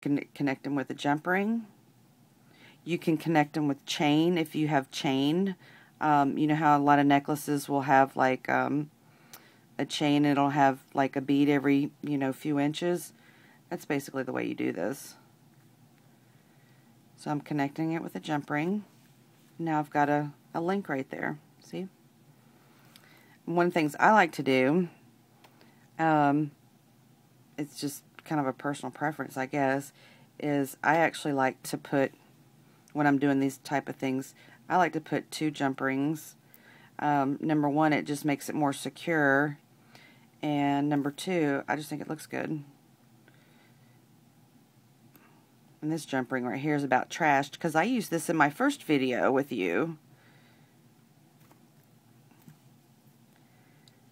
can connect them with a jump ring. You can connect them with chain if you have chain. You know how a lot of necklaces will have like a chain, it'll have like a bead every, few inches. That's basically the way you do this. So I'm connecting it with a jump ring. Now I've got a link right there. See? One of the things I like to do, it's just kind of a personal preference, I guess, is I actually like to put, when I'm doing these type of things, I like to put 2 jump rings. Number 1, it just makes it more secure, and number 2, I just think it looks good. And this jump ring right here is about trashed because I used this in my first video with you.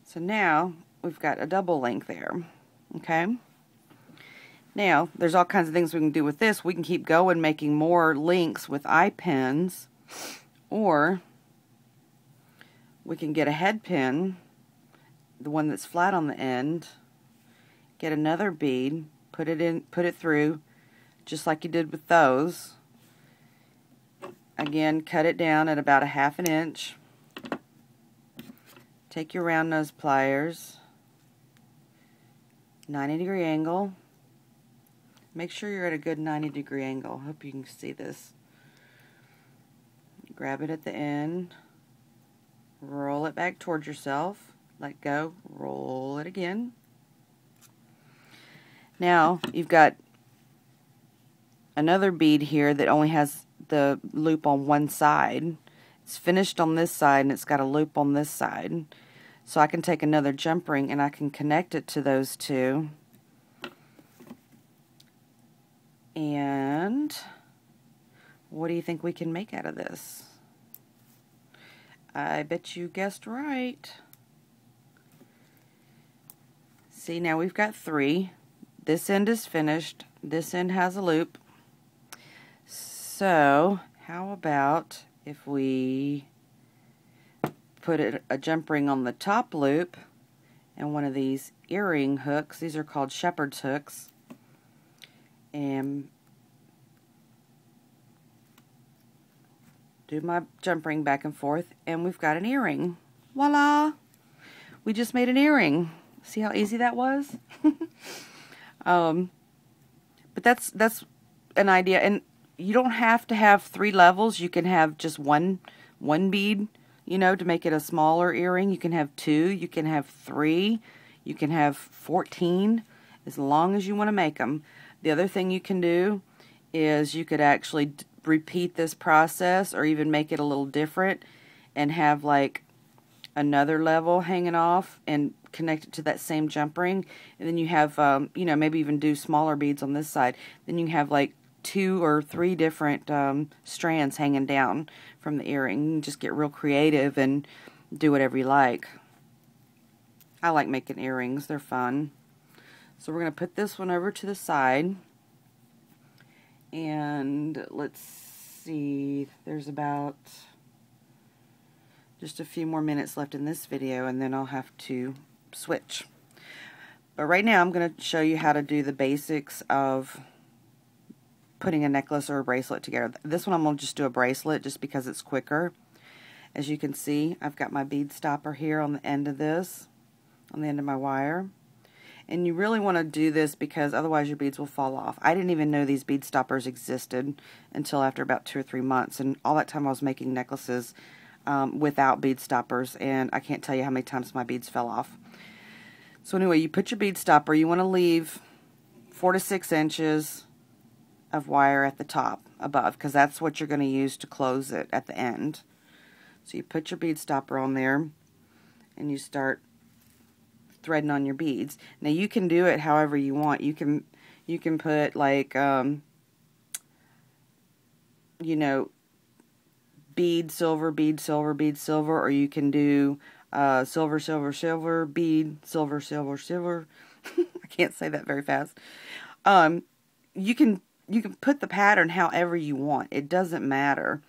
So now we've got a double link there. Okay. Now there's all kinds of things we can do with this. We can keep going making more links with eye pins, or we can get a head pin, the one that's flat on the end, get another bead, put it through just like you did with those. Again, cut it down at about a 1/2 inch. Take your round nose pliers, 90-degree angle. Make sure you're at a good 90-degree angle. Hope you can see this. Grab it at the end, roll it back towards yourself, let go, roll it again. Now you've got another bead here that only has the loop on one side. It's finished on this side and it's got a loop on this side. So I can take another jump ring and I can connect it to those 2. And what do you think we can make out of this? I bet you guessed right. See, now we've got 3. This end is finished. This end has a loop. So how about if we put a jump ring on the top loop and one of these earring hooks. These are called shepherd's hooks. And do my jump ring back and forth, and we've got an earring. Voila! We just made an earring. See how easy that was? But that's an idea, and you don't have to have 3 levels. You can have just one bead, to make it a smaller earring. You can have 2, you can have 3, you can have 14, as long as you want to make them. The other thing you can do is you could actually repeat this process or even make it a little different and have like another level hanging off and connect it to that same jump ring, and then you have maybe even do smaller beads on this side. Then you have like 2 or 3 different strands hanging down from the earring. You can just get real creative and do whatever you like. I like making earrings, they're fun. So we're going to put this one over to the side, and let's see, there's about just a few more minutes left in this video, and then I'll have to switch. But right now I'm going to show you how to do the basics of putting a necklace or a bracelet together. This one I'm going to just do a bracelet just because it's quicker. As you can see, I've got my bead stopper here on the end of this, on the end of my wire. And you really want to do this because otherwise your beads will fall off. I didn't even know these bead stoppers existed until after about 2 or 3 months, and all that time I was making necklaces without bead stoppers, and I can't tell you how many times my beads fell off. So anyway, you put your bead stopper, you want to leave 4 to 6 inches of wire at the top above, because that's what you're going to use to close it at the end. So you put your bead stopper on there and you start threading on your beads. Now you can do it however you want. You can put like bead silver, bead silver, bead silver, or you can do silver, silver, silver, bead silver, silver, silver. I can't say that very fast. You can put the pattern however you want. It doesn't matter.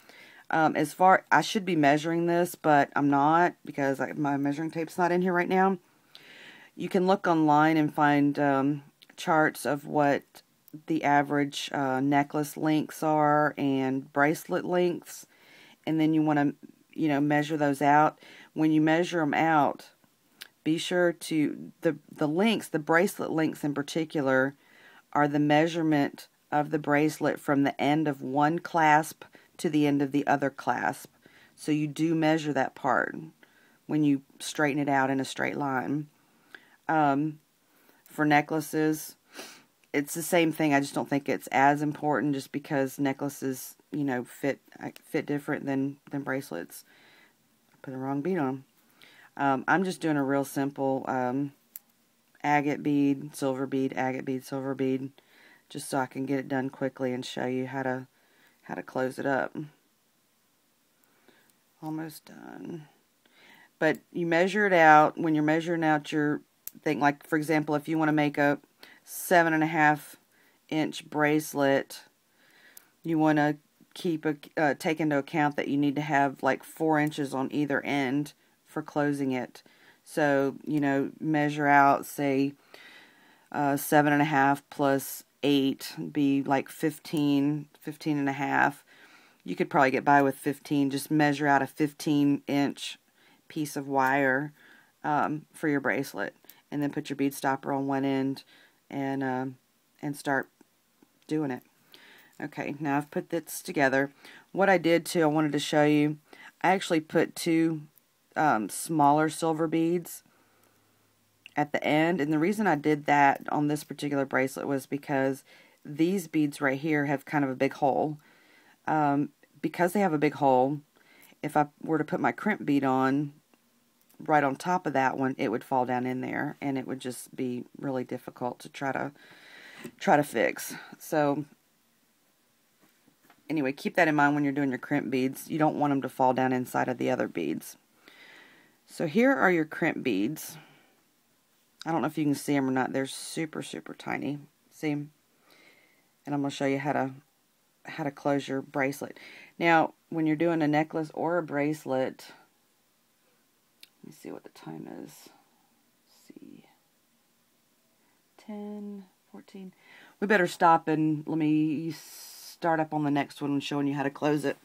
I should be measuring this, but I'm not because my measuring tape's not in here right now. You can look online and find charts of what the average necklace lengths are and bracelet lengths, and then you want to, you know, measure those out. When you measure them out, be sure to, the lengths, the bracelet lengths in particular, are the measurement of the bracelet from the end of one clasp to the end of the other clasp. So you do measure that part when you straighten it out in a straight line. For necklaces, it's the same thing. I just don't think it's as important, just because necklaces, you know, fit different than bracelets. I put the wrong bead on. I'm just doing a real simple agate bead, silver bead, agate bead, silver bead, just so I can get it done quickly and show you how to close it up. Almost done. But you measure it out. When you're measuring out your thing, like for example, if you want to make a 7.5 inch bracelet, you want to keep take into account that you need to have like 4 inches on either end for closing it. So, you know, measure out, say 7.5 plus 8 would be like 15.5. You could probably get by with 15. Just measure out a 15-inch piece of wire for your bracelet, and then put your bead stopper on one end and start doing it. Okay, now I've put this together. What I did too, I wanted to show you, I actually put 2 smaller silver beads at the end, and the reason I did that on this particular bracelet was because these beads right here have kind of a big hole. Because they have a big hole, if I were to put my crimp bead on right on top of that one, it would fall down in there, and it would just be really difficult to try to fix. So anyway, keep that in mind when you're doing your crimp beads. You don't want them to fall down inside of the other beads. So here are your crimp beads. I don't know if you can see them or not. They're super, super tiny. See them? And I'm going to show you how to close your bracelet. Now, when you're doing a necklace or a bracelet, let me see what the time is. Let's see. 10, 14. We better stop and let me start up on the next one and showing you how to close it.